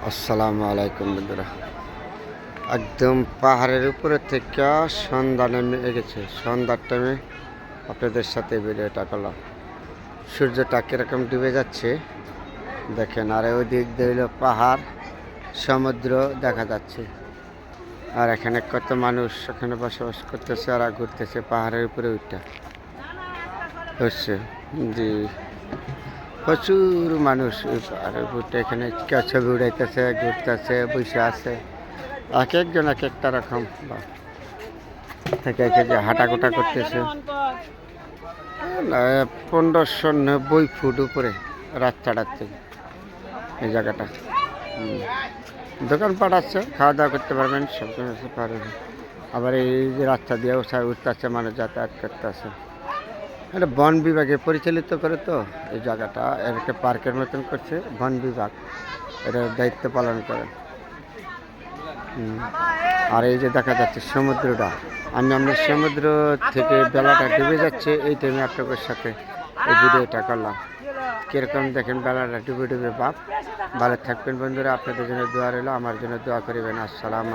আসসালামু আলাইকুম বন্ধুরা। একদম পাহাড়ের উপরে থেকে সন্ধ্যা নেমে গেছে। সন্ধ্যার টাইমে আপনাদের সাথে ভিডিওটা করলাম। সূর্যটা কীরকম ডুবে যাচ্ছে দেখেন, আর ওই দিক দিয়ে হলো পাহাড়, সমুদ্র দেখা যাচ্ছে। আর এখানে কত মানুষ এখানে বসবাস করতেছে আর ঘুরতেছে পাহাড়ের উপরে উঠটা হচ্ছে। জি, প্রচুর মানুষ ওই পাহাড়ের উপরটা এখানে ছবি উড়াইতেছে, ঘুরতেছে, বসে আছে। এক একজন এক একটা রকম থেকে যে হাঁটাকুটা করতেছে। 1590 ফুট উপরে রাস্তাটার থেকে এই জায়গাটা। দোকানপাট আছে, খাওয়া দাওয়া করতে পারবেন, সব কিছু পারবেন। আবার এই যে রাস্তা দিয়ে উঠতে আসছে, মানুষ যাতায়াত করতে আছে। এটা বন বিভাগে পরিচালিত করে তো এই জায়গাটা, এর একটা পার্কের মতন করছে বন বিভাগ, এটার দায়িত্ব পালন করে। আর এই যে দেখা যাচ্ছে সমুদ্রটা, আমরা সমুদ্র থেকে বেলাটা ডুবে যাচ্ছে এই টাইমে আপনাদের সাথে এই ভিডিওটা করলাম। কীরকম দেখেন বেলাটা ডুবে ডুবে ভাব। ভালো থাকবেন বন্ধুরা, আপনাদের জন্য দোয়া রইল, আমার জন্য দোয়া করিবেন। আসসালাম।